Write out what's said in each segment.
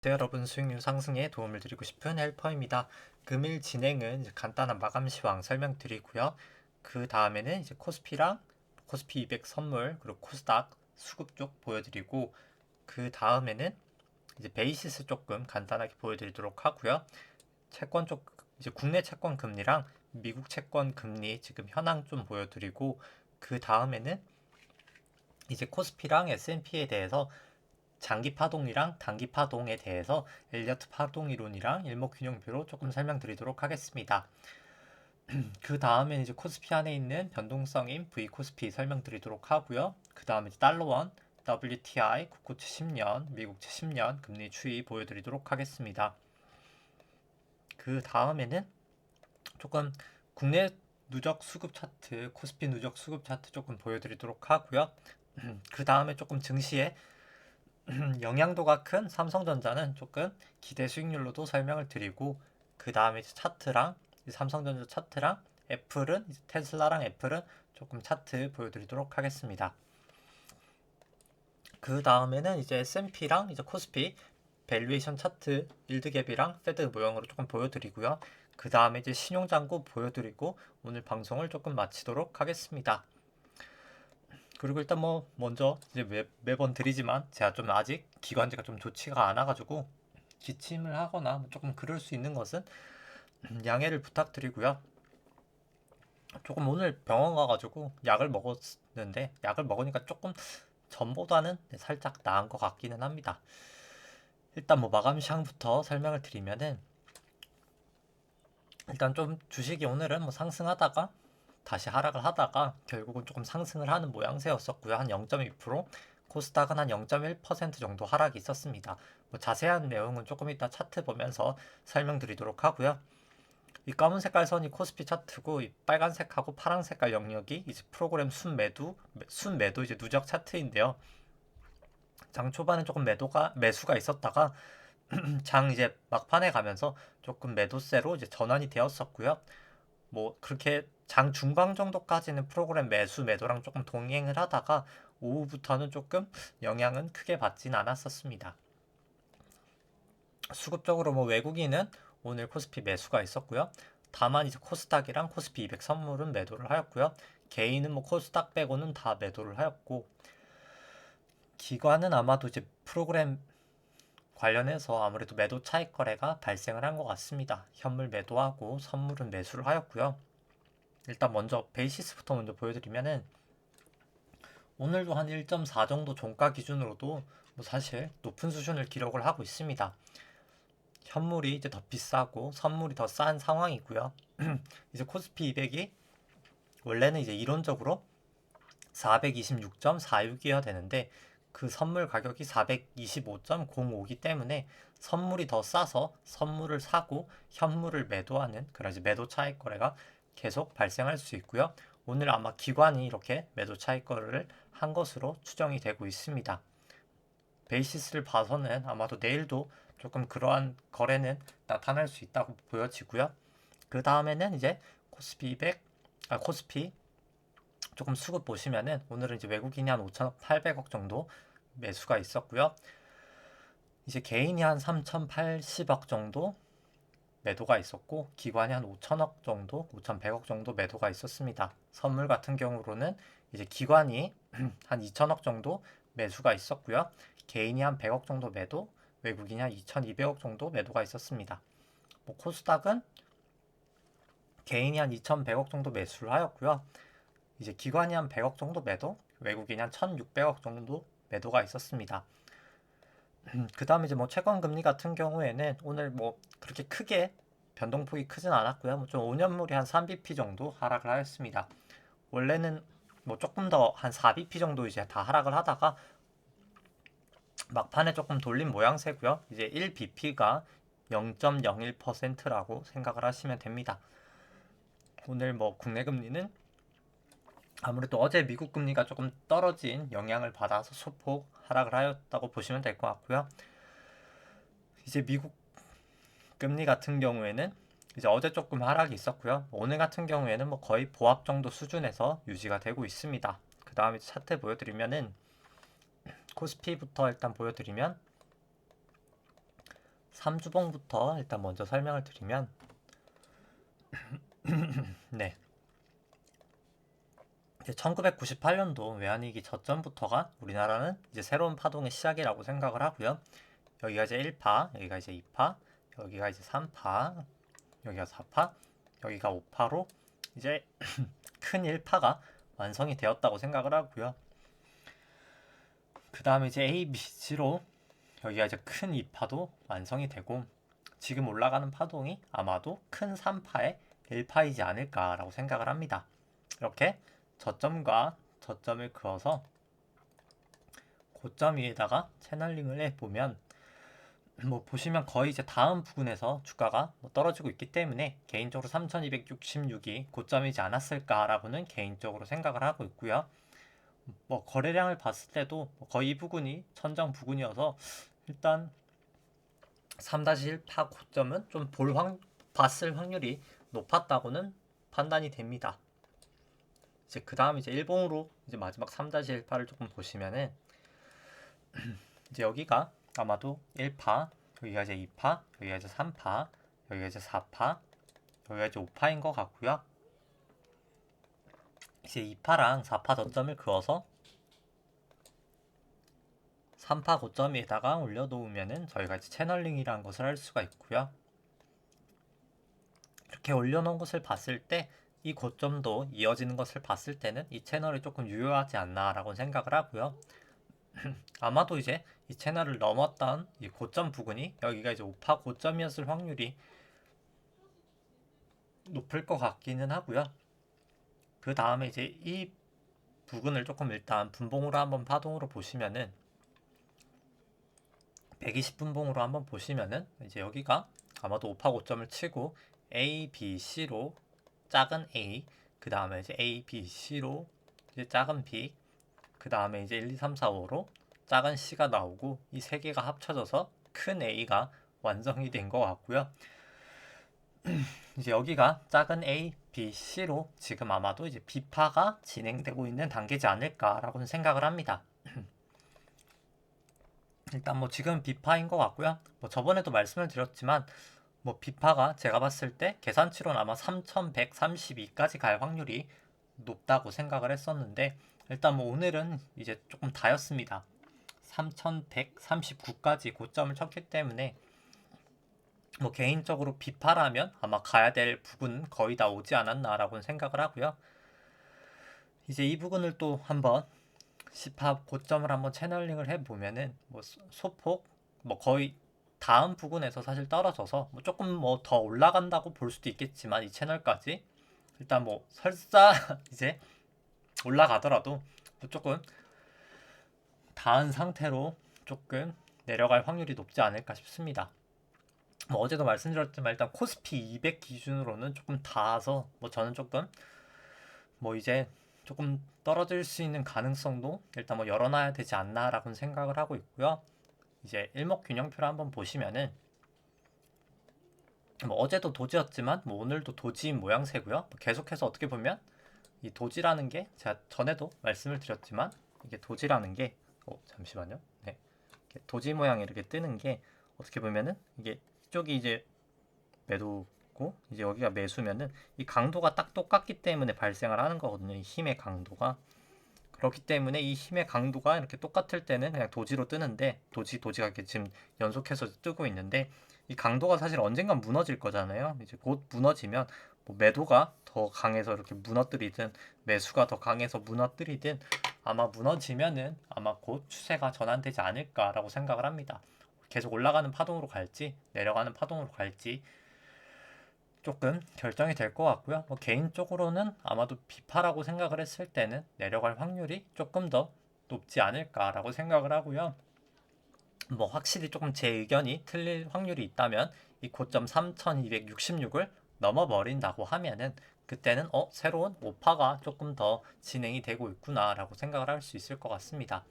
네, 여러분 수익률 상승에 도움을 드리고 싶은 헬퍼입니다. 금일 진행은 이제 간단한 마감 시황 설명드리고요. 그 다음에는 이제 코스피랑 코스피 200 선물 그리고 코스닥 수급 쪽 보여드리고 그 다음에는 이제 베이시스 조금 간단하게 보여드리도록 하고요. 채권 쪽 이제 국내 채권 금리랑 미국 채권 금리 지금 현황 좀 보여드리고 그 다음에는 이제 코스피랑 S&P에 대해서 장기 파동이랑 단기 파동에 대해서 엘리어트 파동 이론이랑 일목균형표로 조금 설명드리도록 하겠습니다. 그 다음에 이제 코스피 안에 있는 변동성인 V 코스피 설명드리도록 하고요. 그 다음에 달러원, WTI, 국고채 10년, 미국채 10년 금리 추이 보여드리도록 하겠습니다. 그 다음에는 조금 국내 누적 수급 차트, 코스피 누적 수급 차트 조금 보여드리도록 하고요. 그 다음에 조금 증시에 영향도가 큰 삼성전자는 조금 기대 수익률로도 설명을 드리고 그 다음에 차트랑 삼성전자 차트랑 애플은 테슬라랑 애플은 조금 차트 보여드리도록 하겠습니다. 그 다음에는 이제 S&P랑 이제 코스피 밸류에이션 차트 일드갭이랑 패드 모형으로 조금 보여드리고요. 그 다음에 이제 신용장구 보여드리고 오늘 방송을 조금 마치도록 하겠습니다. 그리고 일단 뭐 먼저 이제 매번 드리지만 제가 좀 아직 기관지가 좀 좋지가 않아가지고 기침을 하거나 뭐 조금 그럴 수 있는 것은 양해를 부탁드리고요. 조금 오늘 병원 가가지고 약을 먹었는데 약을 먹으니까 조금 전보다는 살짝 나은 것 같기는 합니다. 일단 뭐 마감 시황부터 설명을 드리면은 일단 좀 주식이 오늘은 뭐 상승하다가 다시 하락을 하다가 결국은 조금 상승을 하는 모양새였었고요. 한 0.2%, 코스닥은 한 0.1% 정도 하락이 있었습니다. 뭐 자세한 내용은 조금 이따 차트 보면서 설명드리도록 하고요. 이 검은 색깔 선이 코스피 차트고 이 빨간색하고 파란 색깔 영역이 이제 프로그램 순매도 이제 누적 차트인데요. 장 초반에 조금 매수가 있었다가 장 이제 막판에 가면서 조금 매도세로 이제 전환이 되었었고요. 뭐 그렇게 장 중반 정도까지는 프로그램 매도랑 조금 동행을 하다가 오후부터는 조금 영향은 크게 받진 않았었습니다. 수급적으로 뭐 외국인은 오늘 코스피 매수가 있었고요. 다만 이제 코스닥이랑 코스피 200 선물은 매도를 하였고요. 개인은 뭐 코스닥 빼고는 다 매도를 하였고 기관은 아마도 이제 프로그램 관련해서 아무래도 매도 차익 거래가 발생을 한 것 같습니다. 현물 매도하고 선물은 매수를 하였고요. 일단 먼저 베이시스부터 먼저 보여드리면은 오늘도 한 1.4 정도 종가 기준으로도 뭐 사실 높은 수준을 기록을 하고 있습니다. 현물이 이제 더 비싸고 선물이 더 싼 상황이고요. 이제 코스피 200이 원래는 이제 이론적으로 426.46이어야 되는데 그 선물 가격이 425.05이기 때문에 선물이 더 싸서 선물을 사고 현물을 매도하는 그런 이제 매도 차익 거래가 계속 발생할 수 있고요. 오늘 아마 기관이 이렇게 매도 차익 거래를 한 것으로 추정이 되고 있습니다. 베이시스를 봐서는 아마도 내일도 조금 그러한 거래는 나타날 수 있다고 보여지고요. 그 다음에는 이제 코스피 200, 코스피 조금 수급 보시면은 오늘은 이제 외국인이 한 5,800억 정도 매수가 있었고요. 이제 개인이 한 3,080억 정도 매도가 있었고 기관이 한 5천억 정도, 5,100억 정도 매도가 있었습니다. 선물 같은 경우로는 이제 기관이 한 2천억 정도 매수가 있었고요. 개인이 한 100억 정도 매도, 외국인이 한 2,200억 정도 매도가 있었습니다. 뭐 코스닥은 개인이 한 2,100억 정도 매수를 하였고요. 이제 기관이 한 100억 정도 매도, 외국인이 한 1,600억 정도 매도가 있었습니다. 그 다음에 이제 뭐 채권 금리 같은 경우에는 오늘 뭐 그렇게 크게 변동폭이 크진 않았고요. 뭐좀 5년물이 한 3bp 정도 하락을 하였습니다. 원래는 뭐 조금 더 한 4bp 정도 이제 다 하락을 하다가 막판에 조금 돌린 모양새고요. 이제 1bp가 0.01%라고 생각을 하시면 됩니다. 오늘 뭐 국내 금리는 아무래도 어제 미국 금리가 조금 떨어진 영향을 받아서 소폭 하락을 하였다고 보시면 될 것 같고요. 이제 미국 금리 같은 경우에는 이제 어제 조금 하락이 있었고요. 오늘 같은 경우에는 뭐 거의 보합 정도 수준에서 유지가 되고 있습니다. 그 다음에 차트 보여드리면은 코스피부터 일단 보여드리면 3주봉부터 일단 먼저 설명을 드리면 네. 1998년도 외환위기 저점부터가 우리나라는 이제 새로운 파동의 시작이라고 생각을 하고요. 여기가 이제 1파, 여기가 이제 2파, 여기가 이제 3파, 여기가 4파, 여기가 5파로 이제 큰 1파가 완성이 되었다고 생각을 하고요. 그 다음에 이제 A, B, C로 여기가 이제 큰 2파도 완성이 되고 지금 올라가는 파동이 아마도 큰 3파의 1파이지 않을까라고 생각을 합니다. 이렇게 저점과 저점을 그어서 고점 위에다가 채널링을 해보면 뭐 보시면 거의 이제 다음 부근에서 주가가 떨어지고 있기 때문에 개인적으로 3266이 고점이지 않았을까라고는 개인적으로 생각을 하고 있고요. 뭐 거래량을 봤을 때도 거의 이 부근이 천정 부근이어서 일단 3-1파 고점은 좀 봤을 확률이 높았다고는 판단이 됩니다. 이제 그 다음 이제 일봉으로 이제 마지막 3-1파를 조금 보시면은 이제 여기가 아마도 1파, 여기가 이제 2파, 여기가 이제 3파, 여기가 이제 4파, 여기가 이제 5파인 것 같고요. 이제 2파랑 4파 저점을 그어서 3파 고점 위에다가 올려놓으면은 저희가 이제 채널링이라는 것을 할 수가 있고요. 이렇게 올려놓은 것을 봤을 때 이 고점도 이어지는 것을 봤을 때는 이 채널이 조금 유효하지 않나라고 생각을 하고요. 아마도 이제 이 채널을 넘었던 이 고점 부근이 여기가 이제 5파 고점이었을 확률이 높을 것 같기는 하고요. 그 다음에 이제 이 부근을 조금 일단 분봉으로 한번 파동으로 보시면은 120분봉으로 한번 보시면은 이제 여기가 아마도 5파 고점을 치고 A, B, C로 작은 A, 그 다음에 이제 A, B, C로 이제 작은 B, 그 다음에 이제 1, 2, 3, 4, 5로 작은 C가 나오고 이 세 개가 합쳐져서 큰 A가 완성이 된 것 같고요. 이제 여기가 작은 A, B, C로 지금 아마도 이제 B파가 진행되고 있는 단계지 않을까라고는 생각을 합니다. 일단 뭐 지금 B파인 것 같고요. 뭐 저번에도 말씀을 드렸지만 뭐 B파가 제가 봤을 때 계산치로는 아마 3132까지 갈 확률이 높다고 생각을 했었는데 일단 뭐 오늘은 이제 조금 다였습니다. 3139까지 고점을 쳤기 때문에 뭐 개인적으로 B파라면 아마 가야 될 부분 거의 다 오지 않았나라고는 생각을 하고요. 이제 이 부분을 또 한번 10파 고점을 한번 채널링을 해보면은 뭐 소폭 뭐 거의 다음 부근에서 사실 떨어져서 뭐 조금 뭐 더 올라간다고 볼 수도 있겠지만 이 채널까지 일단 뭐 설사 이제 올라가더라도 뭐 조금 닿은 상태로 조금 내려갈 확률이 높지 않을까 싶습니다. 뭐 어제도 말씀드렸지만 일단 코스피 200 기준으로는 조금 닿아서 뭐 저는 조금 뭐 이제 조금 떨어질 수 있는 가능성도 일단 뭐 열어놔야 되지 않나라고 생각을 하고 있고요. 이제 일목균형표를 한번 보시면은 뭐 어제도 도지였지만 뭐 오늘도 도지인 모양새고요. 뭐 계속해서 어떻게 보면 이 도지라는 게 제가 전에도 말씀을 드렸지만 이게 도지라는 게 잠시만요. 네. 도지 모양이 이렇게 뜨는 게 어떻게 보면은 이게 이쪽이 이제 매도고 이제 여기가 매수면은 이 강도가 딱 똑같기 때문에 발생을 하는 거거든요. 이 힘의 강도가. 그렇기 때문에 이 힘의 강도가 이렇게 똑같을 때는 그냥 도지로 뜨는데 도지가 이렇게 지금 연속해서 뜨고 있는데 이 강도가 사실 언젠간 무너질 거잖아요. 이제 곧 무너지면 뭐 매도가 더 강해서 이렇게 무너뜨리든 매수가 더 강해서 무너뜨리든 아마 무너지면은 아마 곧 추세가 전환되지 않을까라고 생각을 합니다. 계속 올라가는 파동으로 갈지 내려가는 파동으로 갈지 조금 결정이 될 것 같고요. 뭐 개인적으로는 아마도 비파라고 생각을 했을 때는 내려갈 확률이 조금 더 높지 않을까라고 생각을 하고요. 뭐 확실히 조금 제 의견이 틀릴 확률이 있다면 이 고점 3266을 넘어버린다고 하면은 그때는 새로운 오파가 조금 더 진행이 되고 있구나라고 생각을 할 수 있을 것 같습니다.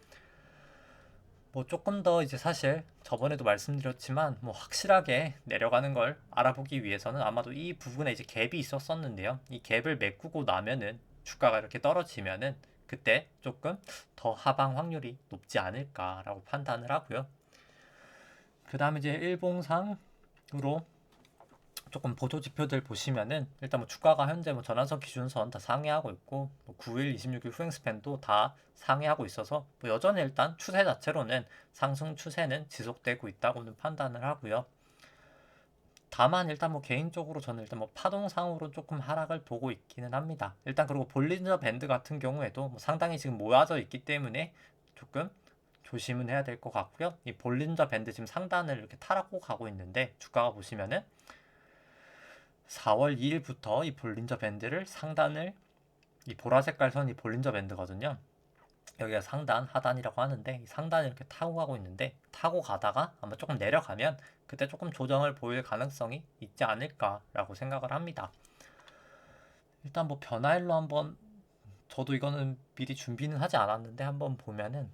뭐 조금 더 이제 사실 저번에도 말씀드렸지만 뭐 확실하게 내려가는 걸 알아보기 위해서는 아마도 이 부분에 이제 갭이 있었었는데요. 이 갭을 메꾸고 나면은 주가가 이렇게 떨어지면은 그때 조금 더 하방 확률이 높지 않을까라고 판단을 하고요. 그 다음에 이제 일봉상으로 조금 보조 지표들 보시면은 일단 뭐 주가가 현재 뭐 전환선 기준선 다 상회하고 있고 뭐 9일, 26일 후행 스팬도 다 상회하고 있어서 뭐 여전히 일단 추세 자체로는 상승 추세는 지속되고 있다고는 판단을 하고요. 다만 일단 뭐 개인적으로 저는 일단 뭐 파동상으로 조금 하락을 보고 있기는 합니다. 일단 그리고 볼린저 밴드 같은 경우에도 뭐 상당히 지금 모아져 있기 때문에 조금 조심은 해야 될 것 같고요. 이 볼린저 밴드 지금 상단을 이렇게 타라고 가고 있는데 주가가 보시면은 4월 2일부터 이 볼린저 밴드를 상단을 이 보라색깔 선이 볼린저 밴드거든요. 여기가 상단, 하단이라고 하는데 이 상단을 이렇게 타고 가고 있는데 타고 가다가 아마 조금 내려가면 그때 조금 조정을 보일 가능성이 있지 않을까라고 생각을 합니다. 일단 뭐 변화일로 한번 저도 이거는 미리 준비는 하지 않았는데 한번 보면은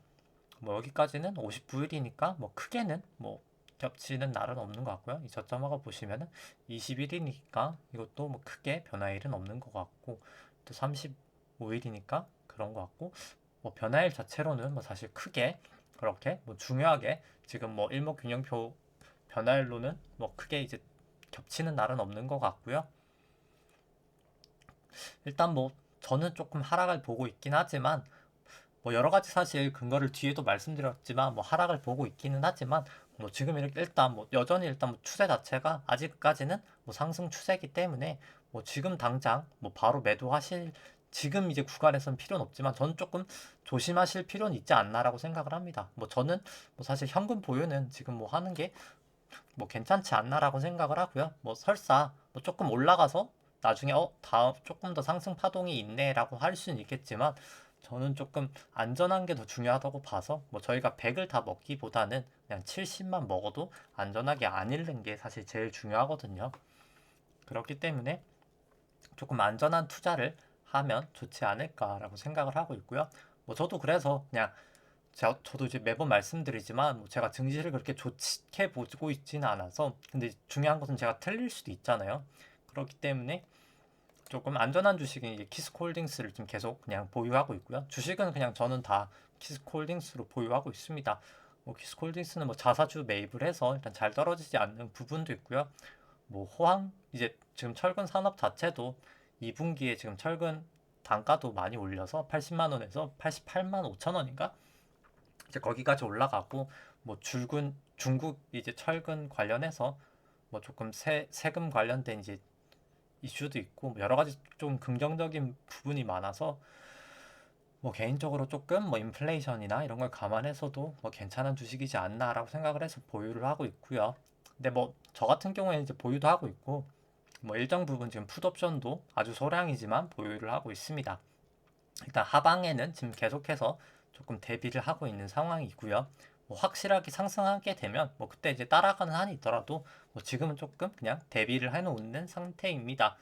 뭐 여기까지는 59일이니까 뭐 크게는 뭐 겹치는 날은 없는 것 같고요. 이 저점하고 보시면은 21일이니까 이것도 뭐 크게 변화일은 없는 것 같고 또 35일이니까 그런 것 같고 뭐 변화일 자체로는 뭐 사실 크게 그렇게 뭐 중요하게 지금 뭐 일목균형표 변화일로는 뭐 크게 이제 겹치는 날은 없는 것 같고요. 일단 뭐 저는 조금 하락을 보고 있긴 하지만 뭐 여러 가지 사실 근거를 뒤에도 말씀드렸지만 뭐 하락을 보고 있기는 하지만 뭐 지금 이렇게 일단 뭐 여전히 일단 뭐 추세 자체가 아직까지는 뭐 상승 추세이기 때문에 뭐 지금 당장 뭐 바로 매도하실 지금 이제 구간에서는 필요는 없지만 저는 조금 조심하실 필요는 있지 않나라고 생각을 합니다. 뭐 저는 뭐 사실 현금 보유는 지금 뭐 하는 게 뭐 괜찮지 않나라고 생각을 하고요. 뭐 설사 뭐 조금 올라가서 나중에 다음 조금 더 상승 파동이 있네라고 할 수는 있겠지만 저는 조금 안전한 게 더 중요하다고 봐서 뭐 저희가 100을 다 먹기보다는 그냥 70만 먹어도 안전하게 안 잃는 게 사실 제일 중요하거든요. 그렇기 때문에 조금 안전한 투자를 하면 좋지 않을까라고 생각을 하고 있고요. 뭐 저도 그래서 그냥 저도 이제 매번 말씀드리지만 뭐 제가 증시를 그렇게 좋게 보고 있지는 않아서 근데 중요한 것은 제가 틀릴 수도 있잖아요. 그렇기 때문에 조금 안전한 주식은 이제 키스코홀딩스를 좀 계속 그냥 보유하고 있고요. 주식은 그냥 저는 다 키스코홀딩스로 보유하고 있습니다. 뭐 키스코홀딩스는 뭐 자사주 매입을 해서 일단 잘 떨어지지 않는 부분도 있고요. 뭐 호황 이제 지금 철근 산업 자체도 2분기에 지금 철근 단가도 많이 올려서 80만 원에서 88만 5천 원인가 이제 거기까지 올라가고 뭐 줄근 중국 이제 철근 관련해서 뭐 조금 세금 관련된 이제 이슈도 있고 뭐 여러 가지 좀 긍정적인 부분이 많아서 뭐 개인적으로 조금 뭐 인플레이션이나 이런 걸 감안해서도 뭐 괜찮은 주식이지 않나라고 생각을 해서 보유를 하고 있고요. 근데 뭐 저 같은 경우에는 이제 보유도 하고 있고 뭐 일정 부분 지금 풋옵션도 아주 소량이지만 보유를 하고 있습니다. 일단 하방에는 지금 계속해서 조금 대비를 하고 있는 상황이고요. 뭐 확실하게 상승하게 되면 뭐 그때 이제 따라가는 한이 있더라도 뭐 지금은 조금 그냥 대비를 해놓는 상태입니다.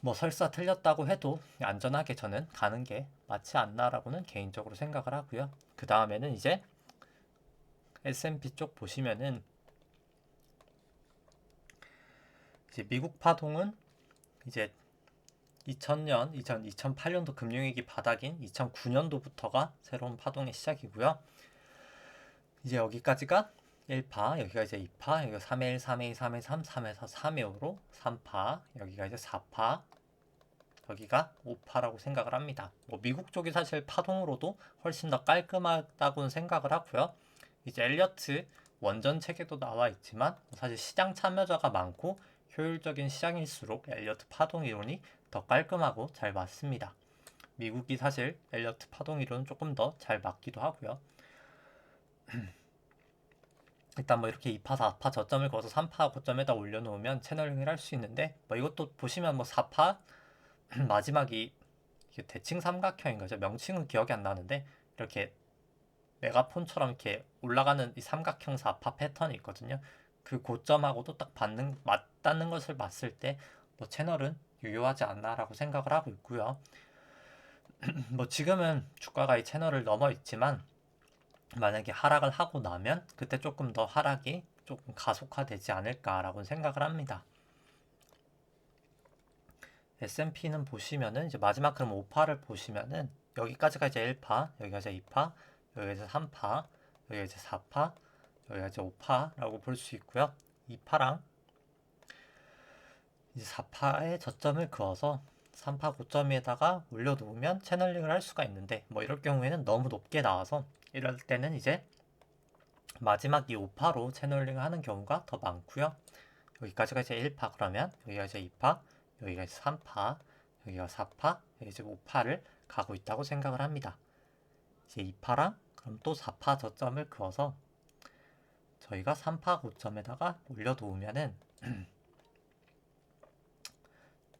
뭐 설사 틀렸다고 해도 안전하게 저는 가는 게 맞지 않나라고는 개인적으로 생각을 하고요. 그 다음에는 이제 S&P 쪽 보시면은 이제 미국 파동은 이제 2000년, 2008년도 금융위기 바닥인 2009년도부터가 새로운 파동의 시작이고요. 이제 여기까지가 1파, 여기가 이제 2파, 여기가 3회 1, 3회 2, 3회 3, 3회 4, 3회 5로 3파, 여기가 이제 4파, 여기가 5파라고 생각을 합니다. 뭐 미국 쪽이 사실 파동으로도 훨씬 더 깔끔하다고는 생각을 하고요. 이제 엘리어트 원전 체계도 나와 있지만 사실 시장 참여자가 많고 효율적인 시장일수록 엘리어트 파동 이론이 더 깔끔하고 잘 맞습니다. 미국이 사실 엘리어트 파동 이론은 조금 더 잘 맞기도 하고요. 일단 뭐 이렇게 2파, 4파 저점을 거서 3파 고점에다 올려놓으면 채널링을 할 수 있는데 뭐 이것도 보시면 뭐 4파 마지막이 이게 대칭 삼각형인 거죠. 명칭은 기억이 안 나는데 이렇게 메가폰처럼 이렇게 올라가는 이 삼각형 4파 패턴이 있거든요. 그 고점하고도 딱 맞닿는 것을 봤을 때 뭐 채널은 유효하지 않나라고 생각을 하고 있고요. 뭐 지금은 주가가 이 채널을 넘어 있지만 만약에 하락을 하고 나면 그때 조금 더 하락이 조금 가속화되지 않을까라고 생각을 합니다. S&P는 보시면은 이제 마지막 그럼 5파를 보시면은 여기까지가 이제 1파, 여기가 이제 2파, 여기가 이제 3파, 여기가 이제 4파, 여기가 이제 5파라고 볼 수 있고요. 2파랑 이제 4파의 저점을 그어서 3파 고점에다가 올려놓으면 채널링을 할 수가 있는데 뭐 이럴 경우에는 너무 높게 나와서 이럴 때는 이제 마지막 이 5파로 채널링을 하는 경우가 더 많고요. 여기까지가 이제 1파 그러면 여기가 이제 2파, 여기가 이제 3파, 여기가 4파, 여기 이제 5파를 가고 있다고 생각을 합니다. 이제 2파랑 그럼 또 4파 저점을 그어서 저희가 3파 고점에다가 올려놓으면은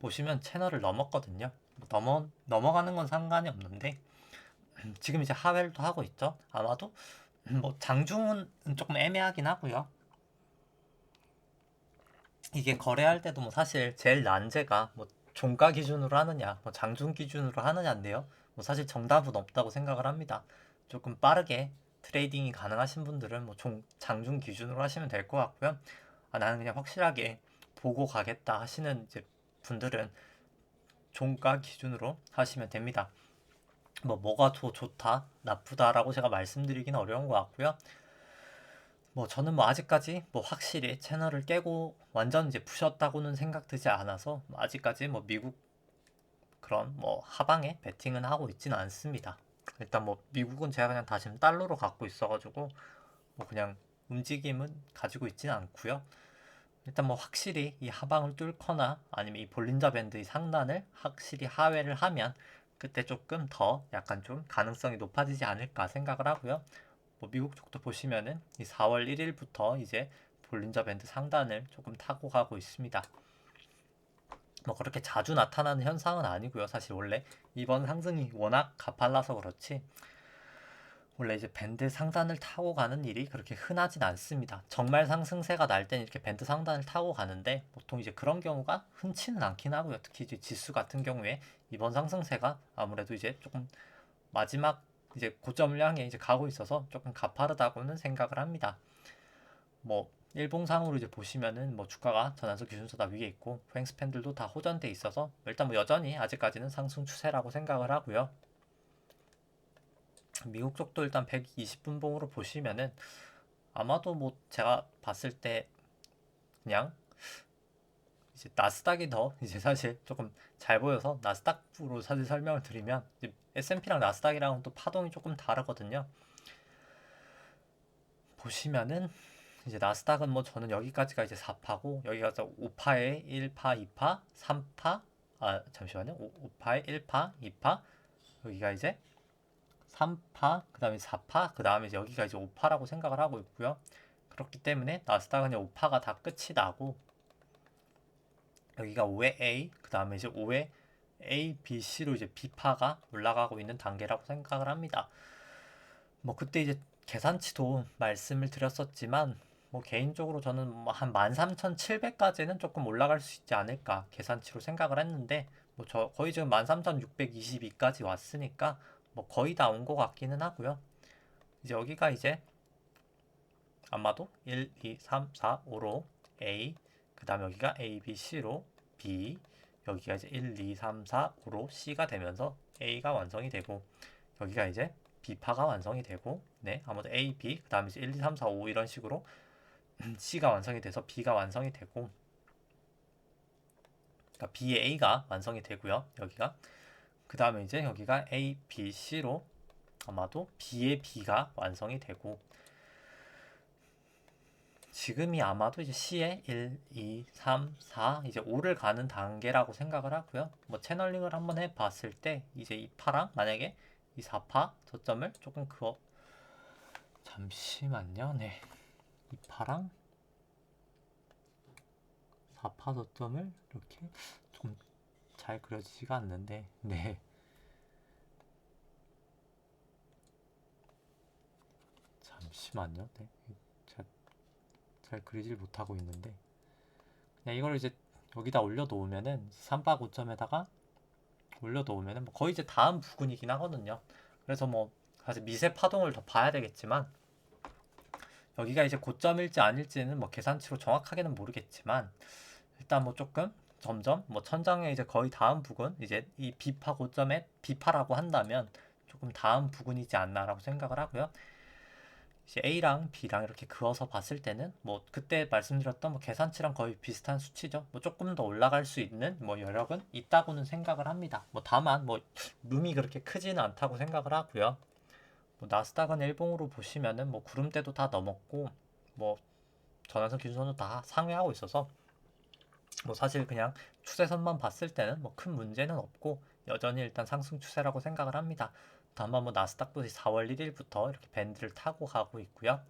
보시면 채널을 넘었거든요. 넘어가는 건 상관이 없는데 지금 이제 하회를 또 하고 있죠. 아마도 뭐 장중은 조금 애매하긴 하고요. 이게 거래할 때도 뭐 사실 제일 난제가 뭐 종가 기준으로 하느냐, 뭐 장중 기준으로 하느냐인데요. 뭐 사실 정답은 없다고 생각을 합니다. 조금 빠르게 트레이딩이 가능하신 분들은 뭐 장중 기준으로 하시면 될 것 같고요. 나는 그냥 확실하게 보고 가겠다 하시는 이제 분들은 종가 기준으로 하시면 됩니다. 뭐가 좋다, 나쁘다라고 제가 말씀드리기는 어려운 것 같고요. 뭐 저는 뭐 아직까지 뭐 확실히 채널을 깨고 완전 이제 부셨다고는 생각되지 않아서 아직까지 뭐 미국 그런 뭐 하방에 베팅은 하고 있지는 않습니다. 일단 뭐 미국은 제가 그냥 다 지금 달러로 갖고 있어가지고 뭐 그냥 움직임은 가지고 있지는 않고요. 일단 뭐 확실히 이 하방을 뚫거나 아니면 이 볼린저 밴드의 상단을 확실히 하회를 하면 그때 조금 더 약간 좀 가능성이 높아지지 않을까 생각을 하고요. 뭐 미국 쪽도 보시면은 이 4월 1일부터 이제 볼린저 밴드 상단을 조금 타고 가고 있습니다. 뭐 그렇게 자주 나타나는 현상은 아니고요. 사실 원래 이번 상승이 워낙 가팔라서 그렇지 원래 이제 밴드 상단을 타고 가는 일이 그렇게 흔하진 않습니다. 정말 상승세가 날 때는 이렇게 밴드 상단을 타고 가는데 보통 이제 그런 경우가 흔치는 않긴 하고요. 특히 이제 지수 같은 경우에 이번 상승세가 아무래도 이제 조금 마지막 이제 고점을 향해 이제 가고 있어서 조금 가파르다고는 생각을 합니다. 뭐 일봉상으로 이제 보시면은 뭐 주가가 전환선 기준선 다 위에 있고 포행스팬들도 다 호전돼 있어서 일단 뭐 여전히 아직까지는 상승 추세라고 생각을 하고요. 미국 쪽도 일단 120분봉으로 보시면은 아마도 뭐 제가 봤을 때 그냥 이제 나스닥이 더 이제 사실 조금 잘 보여서 나스닥으로 사실 설명을 드리면 이제 S&P랑 나스닥이랑은 또 파동이 조금 다르거든요. 보시면은 이제 나스닥은 뭐 저는 여기까지가 이제 4파고 여기가 5파에 1파, 2파, 3파 잠시만요. 5파에 1파, 2파 여기가 이제 3파, 그 다음에 4파, 그 다음에 이제 여기가 이제 5파라고 생각을 하고 있고요. 그렇기 때문에 나스닥은 5파가 다 끝이 나고 여기가 5회 A, 그 다음에 이제 5회 A, B, C로 이제 B파가 올라가고 있는 단계라고 생각을 합니다. 뭐 그때 이제 계산치도 말씀을 드렸었지만 뭐 개인적으로 저는 뭐한 13,700까지는 조금 올라갈 수 있지 않을까 계산치로 생각을 했는데 뭐 저 거의 지금 13,622까지 왔으니까 뭐 거의 다 온 것 같기는 하고요. 이제 여기가 이제 아마도 1, 2, 3, 4, 5로 A, 그 다음에 여기가 A, B, C로 B, 여기가 이제 1, 2, 3, 4, 5로 C가 되면서 A가 완성이 되고 여기가 이제 B파가 완성이 되고 네 아무도 A, B, 그 다음에 이제 1, 2, 3, 4, 5 이런 식으로 C가 완성이 돼서 B가 완성이 되고 그러니까 B의 A가 완성이 되고요. 여기가 그 다음에 이제 여기가 A, B, C로 아마도 B의 B가 완성이 되고 지금이 아마도 이제 C의 1, 2, 3, 4 이제 5를 가는 단계라고 생각을 하고요. 뭐 채널링을 한번 해봤을 때 이제 이 파랑 만약에 이 4파 저점을 조금 그어 잠시만요. 네, 이 파랑 4파 저점을 이렇게 좀 잘 그려지지가 않는데 네. 잠시만요. 네. 잘 그리질 못하고 있는데 그냥 이걸 이제 여기다 올려놓으면은 3파 고점에다가 올려놓으면은 뭐 거의 이제 다음 부근이긴 하거든요. 그래서 뭐 사실 미세 파동을 더 봐야 되겠지만 여기가 이제 고점일지 아닐지는 뭐 계산치로 정확하게는 모르겠지만 일단 뭐 조금 점점 뭐 천장에 이제 거의 다음 부근 이제 이 비파 고점에 비파라고 한다면 조금 다음 부근이지 않나라고 생각을 하고요. 이제 A랑 B랑 이렇게 그어서 봤을 때는 뭐 그때 말씀드렸던 뭐 계산치랑 거의 비슷한 수치죠. 뭐 조금 더 올라갈 수 있는 뭐 여력은 있다고는 생각을 합니다. 뭐 다만 뭐 룸이 그렇게 크지는 않다고 생각을 하고요. 뭐 나스닥은 일봉으로 보시면은 뭐 구름대도 다 넘었고 뭐 전환선 기준선도 다 상회하고 있어서 뭐 사실 그냥 추세선만 봤을 때는 뭐 큰 문제는 없고 여전히 일단 상승 추세라고 생각을 합니다. 다만 뭐 나스닥도 4월 1일부터 이렇게 밴드를 타고 가고 있고요.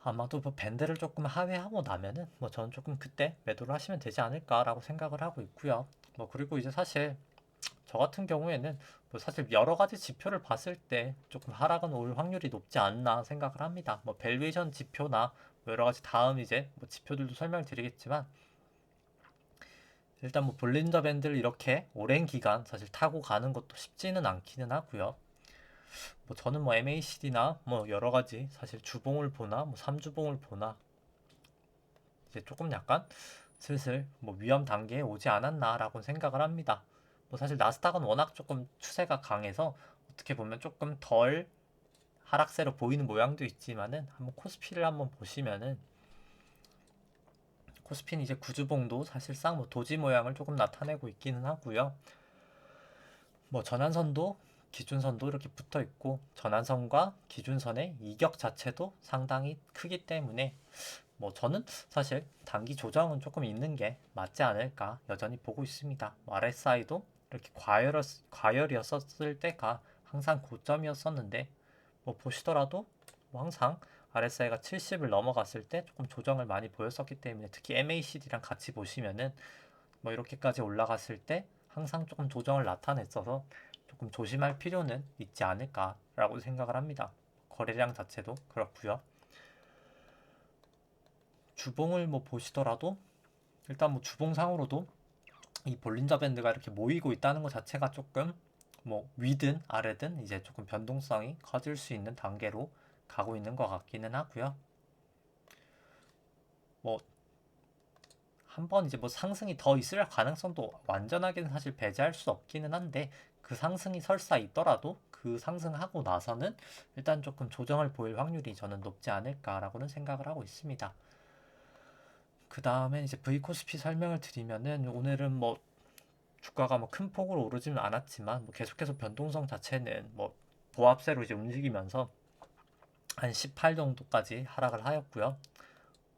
아마도 뭐 밴드를 조금 하회하고 나면은 뭐 저는 조금 그때 매도를 하시면 되지 않을까라고 생각을 하고 있고요. 뭐 그리고 이제 사실 저 같은 경우에는 뭐 사실 여러 가지 지표를 봤을 때 조금 하락은 올 확률이 높지 않나 생각을 합니다. 뭐 밸류에이션 지표나 뭐 여러 가지 다음 이제 뭐 지표들도 설명을 드리겠지만 일단 뭐 볼린저 밴드를 이렇게 오랜 기간 사실 타고 가는 것도 쉽지는 않기는 하고요. 뭐 저는 뭐 MACD나 뭐 여러 가지 사실 주봉을 보나 뭐 3주봉을 보나 이제 조금 약간 슬슬 뭐 위험 단계에 오지 않았나라고 생각을 합니다. 뭐 사실 나스닥은 워낙 조금 추세가 강해서 어떻게 보면 조금 덜 하락세로 보이는 모양도 있지만은 한번 코스피를 한번 보시면은 코스피는 이제 구주봉도 사실상 뭐 도지 모양을 조금 나타내고 있기는 하고요. 뭐 전환선도 기준선도 이렇게 붙어 있고 전환선과 기준선의 이격 자체도 상당히 크기 때문에 뭐 저는 사실 단기 조정은 조금 있는 게 맞지 않을까 여전히 보고 있습니다. 뭐 RSI도 이렇게 과열이었을 때가 항상 고점이었었는데 뭐 보시더라도 뭐 항상 RSI가 70을 넘어갔을 때 조금 조정을 많이 보였었기 때문에 특히 MACD랑 같이 보시면은 뭐 이렇게까지 올라갔을 때 항상 조금 조정을 나타냈어서 조금 조심할 필요는 있지 않을까라고 생각을 합니다. 거래량 자체도 그렇고요. 주봉을 뭐 보시더라도 일단 뭐 주봉상으로도 이 볼린저 밴드가 이렇게 모이고 있다는 것 자체가 조금 뭐 위든 아래든 이제 조금 변동성이 커질 수 있는 단계로 가고 있는 것 같기는 하고요. 뭐 한번 이제 뭐 상승이 더 있을 가능성도 완전하게는 사실 배제할 수 없기는 한데 그 상승이 설사 있더라도 그 상승하고 나서는 일단 조금 조정을 보일 확률이 저는 높지 않을까라고는 생각을 하고 있습니다. 그 다음에 이제 V코스피 설명을 드리면은 오늘은 뭐 주가가 뭐 큰 폭으로 오르지는 않았지만 뭐 계속해서 변동성 자체는 뭐 보합세로 이제 움직이면서 한 18 정도까지 하락을 하였고요.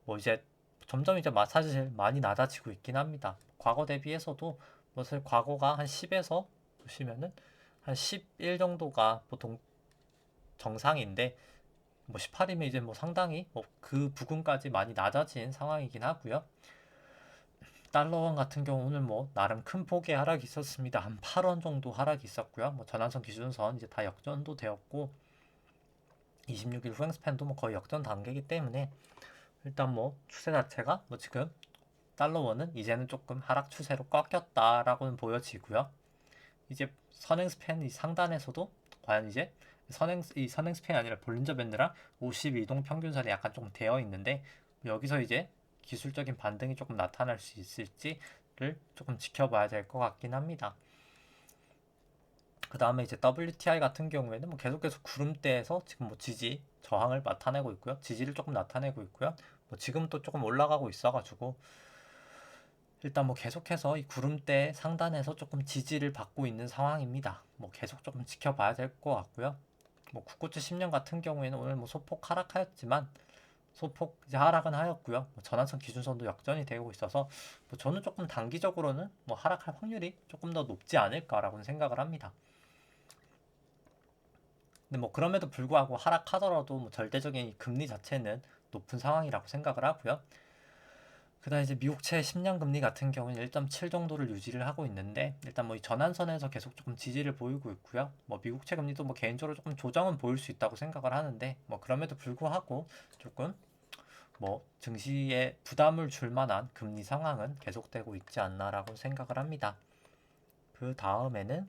뭐 이제 점점 이제 사실 많이 낮아지고 있긴 합니다. 과거 대비해서도 뭐 사실 과거가 한 10에서 보시면은 한 11 정도가 보통 정상인데 뭐 18이면 이제 뭐 상당히 뭐 그 부근까지 많이 낮아진 상황이긴 하고요. 달러원 같은 경우는 뭐 나름 큰 폭의 하락이 있었습니다. 한 8원 정도 하락이 있었고요. 뭐 전환선 기준선 이제 다 역전도 되었고 26일 후행 스팬도 뭐 거의 역전 단계이기 때문에 일단 뭐 추세 자체가 뭐 지금 달러원은 이제는 조금 하락 추세로 꺾였다라고는 보여지고요. 이제 선행 스팬 이 상단에서도 과연 이제 선행 스팬이 아니라 볼린저 밴드랑 52동 평균선이 약간 좀 되어 있는데 여기서 이제 기술적인 반등이 조금 나타날 수 있을지를 조금 지켜봐야 될 것 같긴 합니다. 그 다음에 이제 WTI 같은 경우에는 뭐 계속해서 구름대에서 지금 뭐 지지 저항을 나타내고 있고요. 지지를 조금 나타내고 있고요. 뭐 지금 또 조금 올라가고 있어가지고 일단 뭐 계속해서 이 구름대 상단에서 조금 지지를 받고 있는 상황입니다. 뭐 계속 조금 지켜봐야 될 것 같고요. 뭐 국고채 10년 같은 경우에는 오늘 뭐 소폭 하락하였지만 소폭 이제 하락은 하였고요. 뭐 전환선 기준선도 역전이 되고 있어서 뭐 저는 조금 단기적으로는 뭐 하락할 확률이 조금 더 높지 않을까라고 생각을 합니다. 근데 뭐 그럼에도 불구하고 하락하더라도 뭐 절대적인 금리 자체는 높은 상황이라고 생각을 하고요. 그다음 이제 미국채 10년 금리 같은 경우는 1.7 정도를 유지를 하고 있는데 일단 뭐 이 전환선에서 계속 조금 지지를 보이고 있고요. 뭐 미국채 금리도 뭐 개인적으로 조금 조정은 보일 수 있다고 생각을 하는데 뭐 그럼에도 불구하고 조금 뭐 증시에 부담을 줄 만한 금리 상황은 계속되고 있지 않나라고 생각을 합니다. 그 다음에는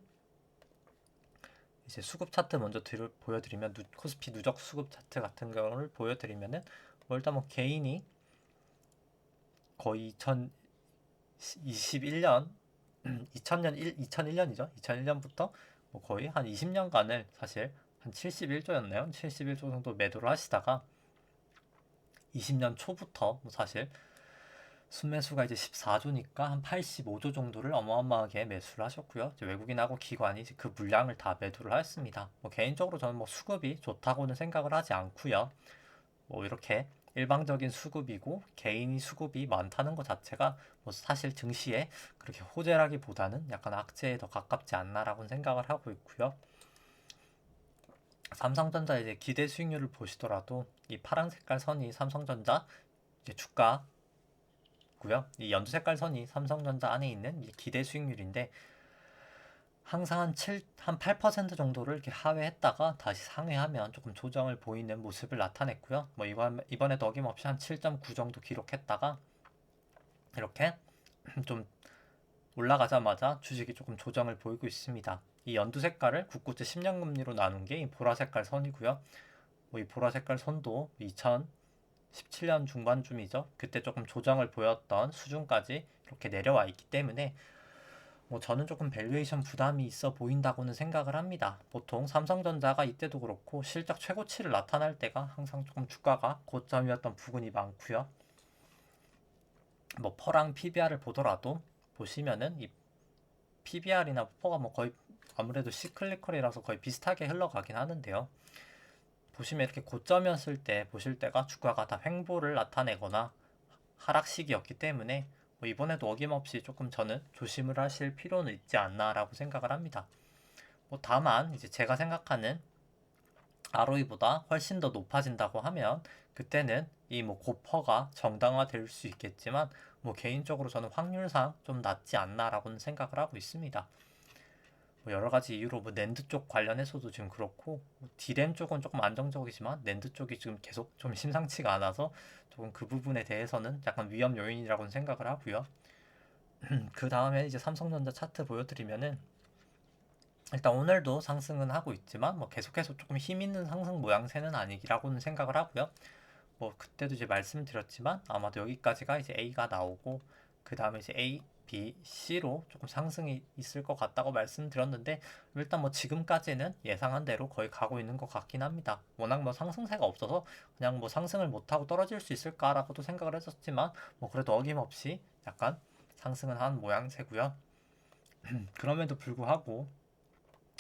이제 수급 차트 먼저 보여드리면 코스피 누적 수급 차트 같은 경우를 보여드리면은 뭐 일단 뭐 개인이 거의 2021년 2001년이죠. 2001년부터 뭐 거의 한 20년간을 사실 한 71조였나요? 71조 정도 매도를 하시다가 20년 초부터 뭐 사실 순매수가 이제 14조니까 한 85조 정도를 어마어마하게 매수를 하셨고요. 이제 외국인하고 기관이 이제 그 물량을 다 매도를 하였습니다. 뭐 개인적으로 저는 뭐 수급이 좋다고는 생각을 하지 않고요. 뭐 이렇게 일방적인 수급이고 개인이 수급이 많다는 것 자체가 뭐 사실 증시에 그렇게 호재라기보다는 약간 악재에 더 가깝지 않나라고 생각을 하고 있고요. 삼성전자 이제 기대 수익률을 보시더라도 이 파란 색깔 선이 삼성전자 이제 주가고요. 이 연두 색깔 선이 삼성전자 안에 있는 이 기대 수익률인데 항상 한 8% 정도를 이렇게 하회했다가 다시 상회하면 조금 조정을 보이는 모습을 나타냈고요. 뭐 이번에도 어김없이 한 7.9 정도 기록했다가 이렇게 좀 올라가자마자 주식이 조금 조정을 보이고 있습니다. 이 연두 색깔을 국고채 10년 금리로 나눈 게 이 보라 색깔 선이고요. 뭐 이 보라 색깔 선도 2017년 중반쯤이죠. 그때 조금 조정을 보였던 수준까지 이렇게 내려와 있기 때문에 뭐 저는 조금 밸류에이션 부담이 있어 보인다고는 생각을 합니다. 보통 삼성전자가 이때도 그렇고 실적 최고치를 나타날 때가 항상 조금 주가가 고점이었던 부분이 많고요. 뭐 퍼랑 PBR을 보더라도 보시면은 이 PBR이나 퍼가 뭐 거의 아무래도 시클리컬이라서 거의 비슷하게 흘러가긴 하는데요. 보시면 이렇게 고점이었을 때 보실 때가 주가가 다 횡보를 나타내거나 하락 시기였기 때문에 뭐 이번에도 어김없이 조금 저는 조심을 하실 필요는 있지 않나라고 생각을 합니다. 뭐 다만 이제 제가 생각하는 ROE보다 훨씬 더 높아진다고 하면 그때는 이 뭐 고퍼가 정당화될 수 있겠지만 뭐 개인적으로 저는 확률상 좀 낮지 않나라고는 생각을 하고 있습니다. 뭐 여러 가지 이유로 뭐 낸드 쪽 관련해서도 지금 그렇고 뭐 D램 쪽은 조금 안정적이지만 낸드 쪽이 지금 계속 좀 심상치가 않아서 조금 그 부분에 대해서는 약간 위험 요인이라고는 생각을 하고요. 그 다음에 이제 삼성전자 차트 보여드리면은 일단 오늘도 상승은 하고 있지만 뭐 계속해서 조금 힘 있는 상승 모양새는 아니라고는 생각을 하고요. 뭐 그때도 이제 말씀드렸지만 아마도 여기까지가 이제 A가 나오고 그 다음에 이제 A, B, C로 조금 상승이 있을 것 같다고 말씀드렸는데 일단 뭐 지금까지는 예상한 대로 거의 가고 있는 것 같긴 합니다. 워낙 뭐 상승세가 없어서 그냥 뭐 상승을 못하고 떨어질 수 있을까라고도 생각을 했었지만 뭐 그래도 어김없이 약간 상승은 한 모양새고요. 그럼에도 불구하고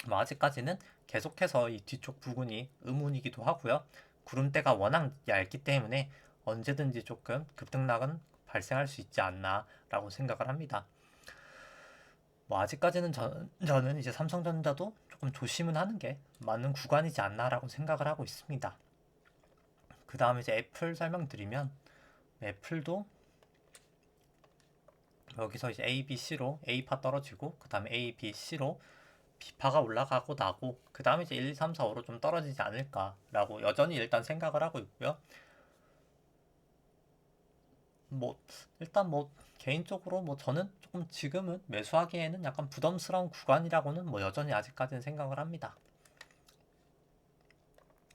뭐 아직까지는 계속해서 이 뒤쪽 부분이 의문이기도 하고요. 구름대가 워낙 얇기 때문에 언제든지 조금 급등락은 발생할 수 있지 않나라고 생각을 합니다. 뭐 아직까지는 저는 이제 삼성전자도 조금 조심은 하는 게 맞는 구간이지 않나라고 생각을 하고 있습니다. 그 다음에 이제 애플 설명드리면 애플도 여기서 이제 A, B, C로 A파 떨어지고 그 다음에 A, B, C로 B파가 올라가고 나고 그 다음에 이제 1, 2, 3, 4, 5로 좀 떨어지지 않을까라고 여전히 일단 생각을 하고 있고요. 뭐 일단 뭐 개인적으로 뭐 저는 조금 지금은 매수하기에는 약간 부담스러운 구간이라고는 뭐 여전히 아직까지는 생각을 합니다.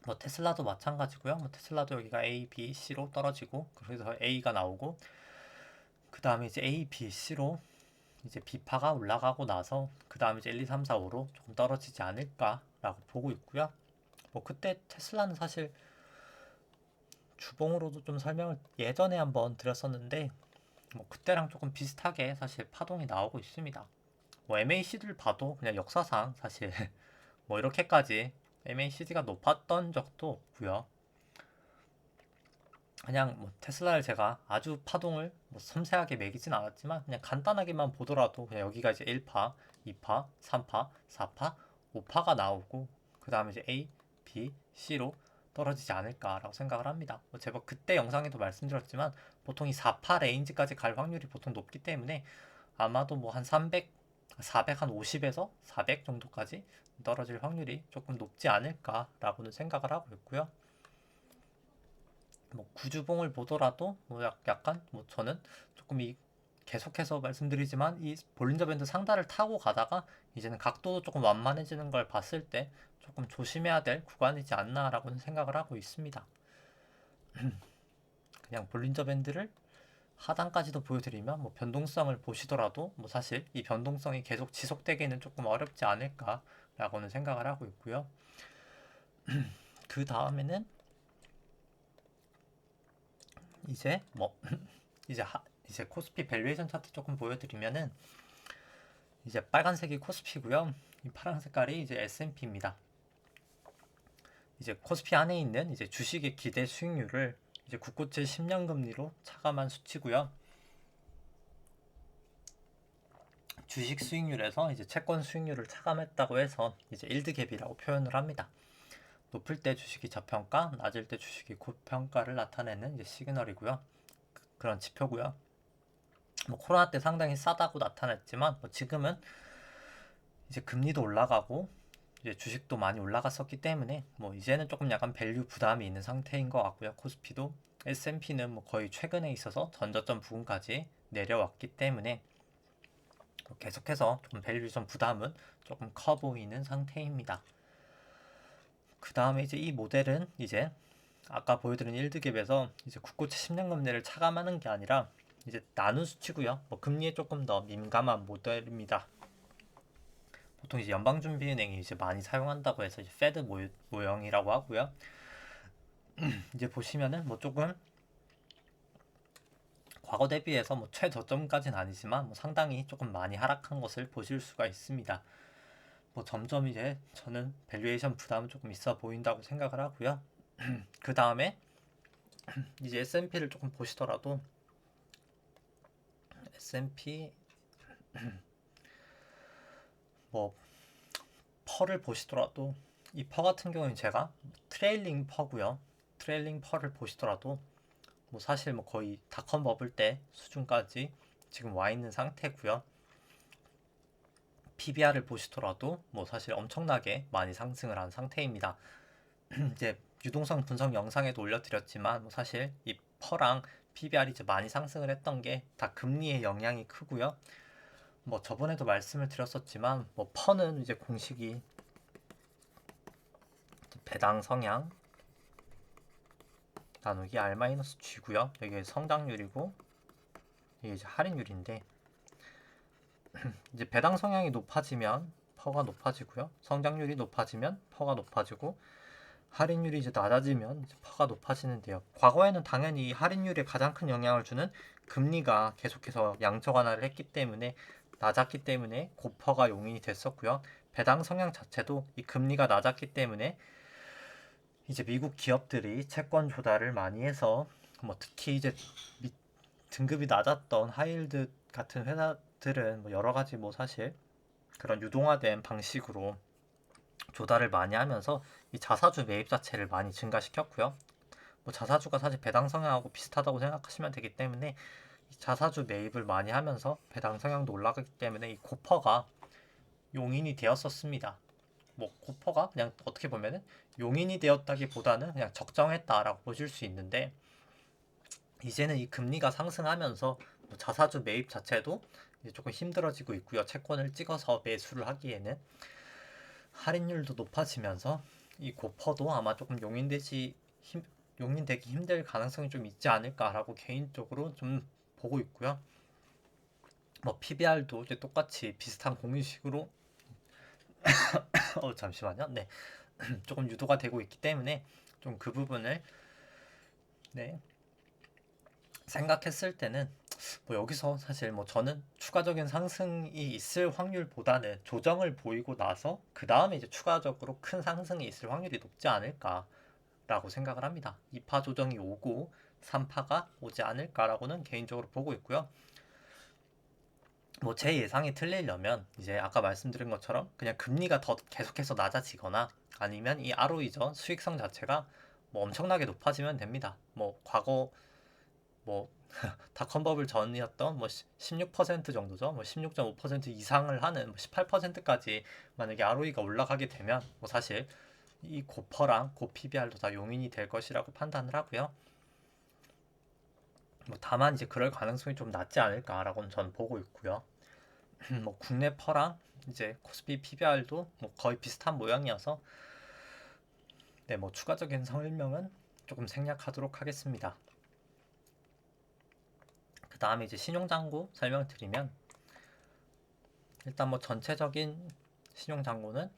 뭐 테슬라도 마찬가지고요. 뭐 테슬라도 여기가 A, B, C로 떨어지고 그래서 A가 나오고 그 다음에 이제 A, B, C로 이제 B파가 올라가고 나서 그 다음에 이제 1, 2, 3, 4, 5로 조금 떨어지지 않을까라고 보고 있고요. 뭐 그때 테슬라는 사실 주봉으로도 좀 설명을 예전에 한번 드렸었는데 뭐 그때랑 조금 비슷하게 사실 파동이 나오고 있습니다. 뭐 MACD를 봐도 그냥 역사상 사실 뭐 이렇게까지 MACD가 높았던 적도 없고요. 그냥 뭐 테슬라를 제가 아주 파동을 뭐 섬세하게 매기진 않았지만 그냥 간단하게만 보더라도 그냥 여기가 이제 1파, 2파, 3파, 4파, 5파가 나오고 그 다음에 이제 A, B, C로 떨어지지 않을까라고 생각을 합니다. 뭐 제가 그때 영상에도 말씀드렸지만 보통 이 4파 레인지까지 갈 확률이 보통 높기 때문에 아마도 뭐 한 300, 400 한 50에서 400 정도까지 떨어질 확률이 조금 높지 않을까라고는 생각을 하고 있고요. 뭐 구주봉을 보더라도 뭐 약간 뭐 저는 조금 이 계속해서 말씀드리지만 이 볼린저 밴드 상단을 타고 가다가 이제는 각도도 조금 완만해지는 걸 봤을 때 조금 조심해야 될 구간이지 않나라고는 생각을 하고 있습니다. 그냥 볼린저 밴드를 하단까지도 보여드리면 뭐 변동성을 보시더라도 뭐 사실 이 변동성이 계속 지속되기는 조금 어렵지 않을까라고는 생각을 하고 있고요. 그 다음에는 이제 이제 코스피 밸류에이션 차트 조금 보여드리면은 이제 빨간색이 코스피고요. 이 파란 색깔이 이제 S&P입니다. 이제 코스피 안에 있는 이제 주식의 기대 수익률을 이제 국고채 10년 금리로 차감한 수치고요. 주식 수익률에서 이제 채권 수익률을 차감했다고 해서 이제 일드 갭이라고 표현을 합니다. 높을 때 주식이 저평가, 낮을 때 주식이 고평가를 나타내는 이제 시그널이고요. 그런 지표고요. 뭐 코로나 때 상당히 싸다고 나타났지만 뭐 지금은 이제 금리도 올라가고 이제 주식도 많이 올라갔었기 때문에 뭐 이제는 조금 약간 밸류 부담이 있는 상태인 것 같고요. 코스피도 S&P는 뭐 거의 최근에 있어서 전저점 부근까지 내려왔기 때문에 계속해서 조금 밸류에이션 부담은 조금 커 보이는 상태입니다. 그 다음에 이제 이 모델은 이제 아까 보여드린 일드갭에서 이제 국고채 10년 금리를 차감하는 게 아니라 이제 나눈 수치고요. 뭐 금리에 조금 더 민감한 모델입니다. 보통 이제 연방준비은행이 이제 많이 사용한다고 해서 이제 페드 모형이라고 하고요. 이제 보시면은 뭐 조금 과거 대비해서 뭐 최저점까지는 아니지만 뭐 상당히 조금 많이 하락한 것을 보실 수가 있습니다. 뭐 점점 이제 저는 밸류에이션 부담은 조금 있어 보인다고 생각을 하고요. 그 다음에 이제 S&P를 조금 보시더라도 S&P 뭐 퍼를 보시더라도 이 퍼 같은 경우는 제가 트레일링 퍼고요. 트레일링 퍼를 보시더라도 뭐 사실 뭐 거의 닷컴 버블 때 수준까지 지금 와 있는 상태고요. PBR을 보시더라도 뭐 사실 엄청나게 많이 상승을 한 상태입니다. 이제 유동성 분석 영상에도 올려드렸지만 뭐 사실 이 퍼랑 PBR이 이제 많이 상승을 했던 게 다 금리의 영향이 크고요. 뭐 저번에도 말씀을 드렸었지만 뭐 퍼는 이제 공식이 배당 성향 나누기 R-G고요. 이게 성장률이고 이게 이제 할인율인데 이제 배당 성향이 높아지면 퍼가 높아지고요. 성장률이 높아지면 퍼가 높아지고 할인율이 이제 낮아지면 이제 퍼가 높아지는데요. 과거에는 당연히 할인율에 가장 큰 영향을 주는 금리가 계속해서 양적 완화를 했기 때문에 낮았기 때문에 고퍼가 용인이 됐었고요. 배당 성향 자체도 이 금리가 낮았기 때문에 이제 미국 기업들이 채권 조달을 많이 해서 뭐 특히 이제 등급이 낮았던 하이힐드 같은 회사들은 뭐 여러 가지 뭐 사실 그런 유동화된 방식으로 조달을 많이 하면서 이 자사주 매입 자체를 많이 증가시켰고요. 뭐 자사주가 사실 배당 성향하고 비슷하다고 생각하시면 되기 때문에 이 자사주 매입을 많이 하면서 배당 성향도 올라가기 때문에 이 고퍼가 용인이 되었었습니다. 뭐 고퍼가 그냥 어떻게 보면은 용인이 되었다기보다는 그냥 적정했다라고 보실 수 있는데 이제는 이 금리가 상승하면서 뭐 자사주 매입 자체도 이제 조금 힘들어지고 있고요. 채권을 찍어서 매수를 하기에는 할인율도 높아지면서 이 고퍼도 아마 조금 용인되기 힘들 가능성이 좀 있지 않을까라고 개인적으로 좀 보고 있고요. 뭐 PBR도 이제 똑같이 비슷한 공유식으로 잠시만요. 네. 조금 유도가 되고 있기 때문에 좀 그 부분을 네, 생각했을 때는 뭐 여기서 사실 뭐 저는 추가적인 상승이 있을 확률보다는 조정을 보이고 나서 그 다음에 이제 추가적으로 큰 상승이 있을 확률이 높지 않을까라고 생각을 합니다. 2파 조정이 오고 3파가 오지 않을까라고는 개인적으로 보고 있고요. 뭐 제 예상이 틀리려면 이제 아까 말씀드린 것처럼 그냥 금리가 더 계속해서 낮아지거나 아니면 이 ROE죠 수익성 자체가 뭐 엄청나게 높아지면 됩니다. 뭐 과거 뭐 닷컴 버블 전이었던 뭐 16% 정도죠. 뭐 16.5% 이상을 하는 뭐 18%까지 만약에 ROE가 올라가게 되면 뭐 사실 이 고퍼랑 고 PBR도 다 용인이 될 것이라고 판단을 하고요. 뭐 다만 이제 그럴 가능성이 좀 낮지 않을까라고는 전 보고 있고요. 뭐 국내 퍼랑 이제 코스피 PBR도 뭐 거의 비슷한 모양이어서 네, 뭐 추가적인 설명은 조금 생략하도록 하겠습니다. 그 다음에 이제 신용장고 설명드리면 일단 뭐 전체적인 신용장고는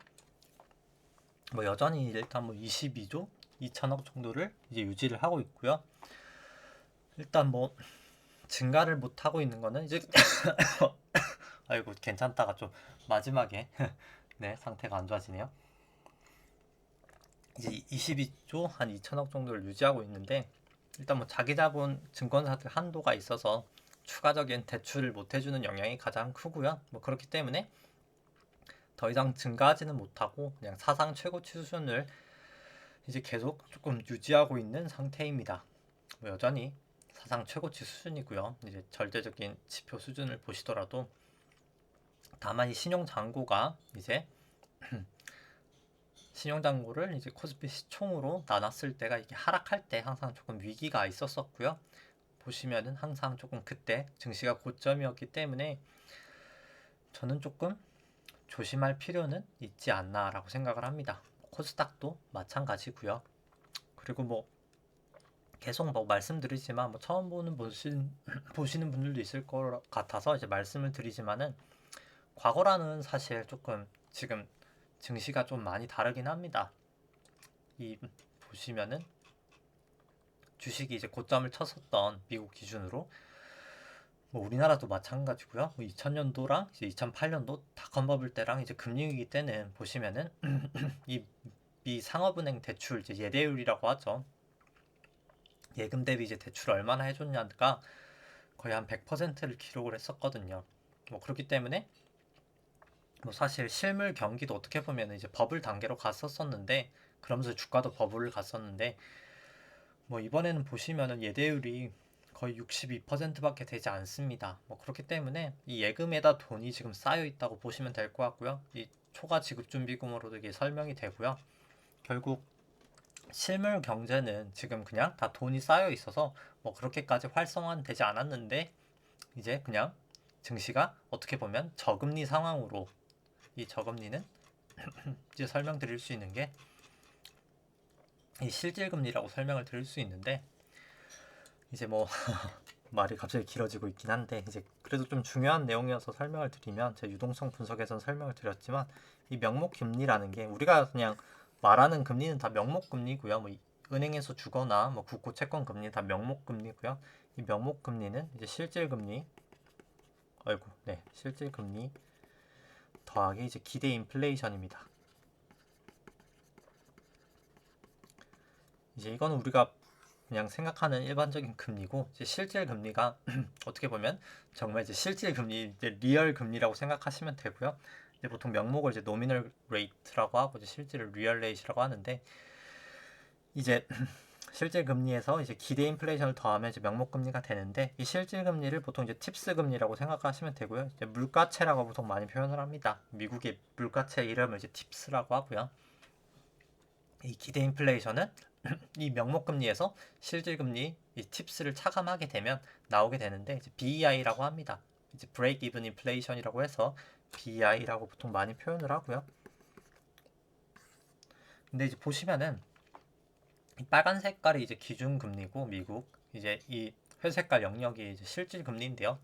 뭐 여전히 일단 뭐 22조 2천억 정도를 이제 유지를 하고 있고요. 일단 뭐 증가를 못 하고 있는 거는 이제 아이고 괜찮다가 좀 마지막에 네 상태가 안 좋아지네요. 이제 22조 한 2천억 정도를 유지하고 있는데 일단 뭐 자기자본 증권사들 한도가 있어서 추가적인 대출을 못 해주는 영향이 가장 크고요. 뭐 그렇기 때문에 더 이상 증가하지는 못하고 그냥 사상 최고치 수준을 이제 계속 조금 유지하고 있는 상태입니다. 뭐 여전히 사상 최고치 수준이고요. 이제 절대적인 지표 수준을 보시더라도 다만 이 신용잔고가 이제 신용잔고를 이제 코스피 시총으로 나눴을 때가 이게 하락할 때 항상 조금 위기가 있었었고요. 보시면은 항상 조금 그때 증시가 고점이었기 때문에 저는 조금 조심할 필요는 있지 않나라고 생각을 합니다. 코스닥도 마찬가지고요. 그리고 뭐 계속 뭐 말씀드리지만 뭐 처음 보시는 분들도 있을 것 같아서 이제 말씀을 드리지만은 과거라는 사실 조금 지금 증시가 좀 많이 다르긴 합니다. 이 보시면은 주식이 이제 고점을 쳤었던 미국 기준으로 뭐 우리나라도 마찬가지고요. 뭐 2000년도랑 이제 2008년도 닷컴 버블 때랑 이제 금리 위기 때는 보시면은 이 상업은행 대출 이제 예대율이라고 하죠. 예금 대비 이제 대출 얼마나 해줬냐가 거의 한 100%를 기록을 했었거든요. 뭐 그렇기 때문에 뭐 사실 실물 경기도 어떻게 보면 이제 버블 단계로 갔었었는데 그러면서 주가도 버블을 갔었는데 뭐 이번에는 보시면은 예대율이 거의 62%밖에 되지 않습니다. 뭐 그렇기 때문에 이 예금에다 돈이 지금 쌓여 있다고 보시면 될 것 같고요. 이 초과 지급 준비금으로도 이게 설명이 되고요. 결국 실물 경제는 지금 그냥 다 돈이 쌓여 있어서 뭐 그렇게까지 활성화는 되지 않았는데 이제 그냥 증시가 어떻게 보면 저금리 상황으로 이 저금리는 이제 설명드릴 수 있는 게 이 실질금리라고 설명을 드릴 수 있는데 이제 뭐 말이 갑자기 길어지고 있긴 한데 이제 그래도 좀 중요한 내용이어서 설명을 드리면 제 유동성 분석에서는 설명을 드렸지만 이 명목 금리라는 게 우리가 그냥 말하는 금리는 다 명목 금리고요. 뭐 은행에서 주거나 뭐 국고 채권 금리 다 명목 금리고요. 이 명목 금리는 이제 실질 금리 실질 금리 더하기 이제 기대 인플레이션입니다. 이제 이거는 우리가 그냥 생각하는 일반적인 금리고 이제 실질 금리가 어떻게 보면 정말 이제 실질 금리 이제 리얼 금리라고 생각하시면 되고요. 이제 보통 명목을 이제 노미널 레이트라고 하고 이제 실질을 리얼 레이트라고 하는데 이제 실질 금리에서 이제 기대 인플레이션을 더하면 이제 명목 금리가 되는데 이 실질 금리를 보통 이제 팁스 금리라고 생각하시면 되고요. 이제 물가채라고 보통 많이 표현을 합니다. 미국의 물가채 이름을 이제 팁스라고 하고요. 이 기대 인플레이션은 이 명목금리에서 실질금리 이 팁스를 차감하게 되면 나오게 되는데 이제 BEI라고 합니다. 이제 Break Even Inflation이라고 해서 BEI라고 보통 많이 표현을 하고요. 근데 이제 보시면은 이 빨간 색깔이 이제 기준금리고 미국 이제 이 회색깔 영역이 이제 실질금리인데요.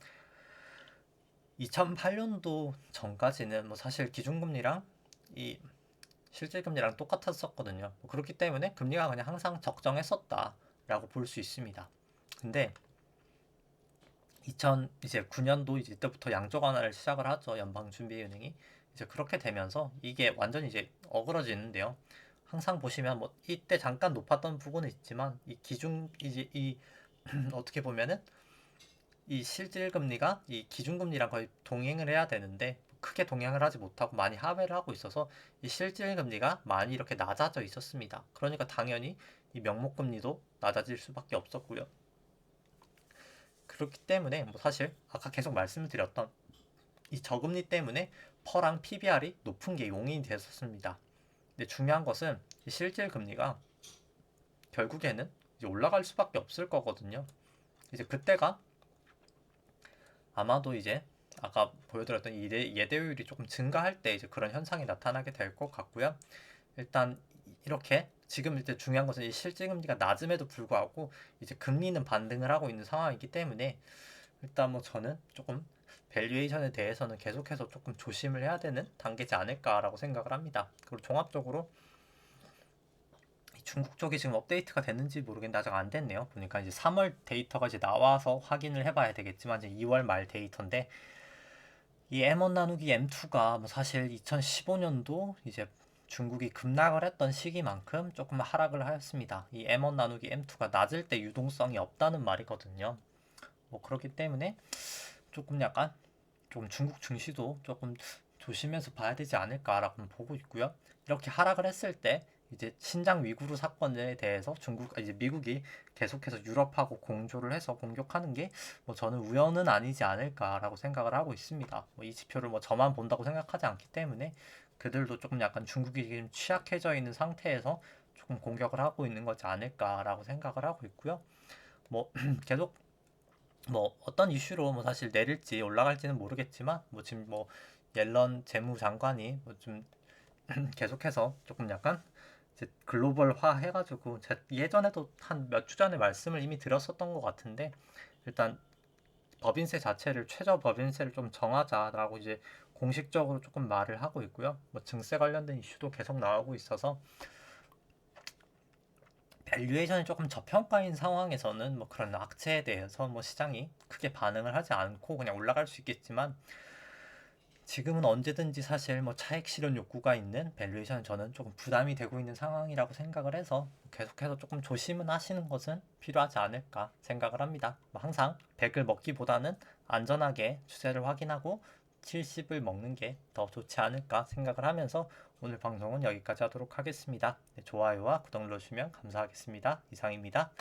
2008년도 전까지는 뭐 사실 기준금리랑 이 실질금리랑 똑같았었거든요. 그렇기 때문에 금리가 그냥 항상 적정했었다라고 볼 수 있습니다. 근데 2009년도 이제 이때부터 양적 완화를 시작을 하죠. 연방준비은행이 이제 그렇게 되면서 이게 완전히 이제 어그러지는데요. 항상 보시면 뭐 이때 잠깐 높았던 부분은 있지만 이 기준 이제 이 어떻게 보면은 이 실질금리가 이 기준금리랑 거의 동행을 해야 되는데 크게 동행을 하지 못하고 많이 하회를 하고 있어서 이 실질금리가 많이 이렇게 낮아져 있었습니다. 그러니까 당연히 이 명목금리도 낮아질 수밖에 없었고요. 그렇기 때문에 뭐 사실 아까 계속 말씀을 드렸던 이 저금리 때문에 퍼랑 PBR이 높은 게 용인이 됐었습니다. 근데 중요한 것은 이 실질금리가 결국에는 이제 올라갈 수밖에 없을 거거든요. 이제 그때가 아마도 이제 아까 보여드렸던 예대율이 조금 증가할 때 이제 그런 현상이 나타나게 될 것 같고요. 일단 이렇게 지금 이제 중요한 것은 이 실질금리가 낮음에도 불구하고 이제 금리는 반등을 하고 있는 상황이기 때문에 일단 뭐 저는 조금 밸류에이션에 대해서는 계속해서 조금 조심을 해야 되는 단계지 않을까라고 생각을 합니다. 그리고 종합적으로 중국 쪽이 지금 업데이트가 됐는지 모르겠는데 아직 안 됐네요. 보니까 이제 3월 데이터가 이제 나와서 확인을 해봐야 되겠지만 이제 2월 말 데이터인데 이 M1 나누기 M2가 뭐 사실 2015년도 이제 중국이 급락을 했던 시기만큼 조금 하락을 하였습니다. 이 M1 나누기 M2가 낮을 때 유동성이 없다는 말이거든요. 뭐 그렇기 때문에 조금 약간 좀 중국 증시도 조금 조심해서 봐야 되지 않을까라고 보고 있고요. 이렇게 하락을 했을 때 이제 신장 위구르 사건에 대해서 이제 미국이 계속해서 유럽하고 공조를 해서 공격하는 게 뭐 저는 우연은 아니지 않을까라고 생각을 하고 있습니다. 뭐 이 지표를 뭐 저만 본다고 생각하지 않기 때문에 그들도 조금 약간 중국이 지금 취약해져 있는 상태에서 조금 공격을 하고 있는 거지 않을까라고 생각을 하고 있고요. 뭐 계속 뭐 어떤 이슈로 뭐 사실 내릴지 올라갈지는 모르겠지만 뭐 지금 뭐 옐런 재무장관이 뭐 좀 계속해서 조금 약간 이제 글로벌화 해가지고 제가 예전에도 한 몇 주 전에 말씀을 이미 드렸었던 것 같은데 일단 법인세 자체를 최저 법인세를 좀 정하자라고 이제 공식적으로 조금 말을 하고 있고요. 뭐 증세 관련된 이슈도 계속 나오고 있어서 밸류에이션이 조금 저평가인 상황에서는 뭐 그런 악재에 대해서 뭐 시장이 크게 반응을 하지 않고 그냥 올라갈 수 있겠지만 지금은 언제든지 사실 뭐 차익 실현 욕구가 있는 밸류에이션은 저는 조금 부담이 되고 있는 상황이라고 생각을 해서 계속해서 조금 조심은 하시는 것은 필요하지 않을까 생각을 합니다. 뭐 항상 100을 먹기보다는 안전하게 추세를 확인하고 70을 먹는 게 더 좋지 않을까 생각을 하면서 오늘 방송은 여기까지 하도록 하겠습니다. 네, 좋아요와 구독 눌러주시면 감사하겠습니다. 이상입니다.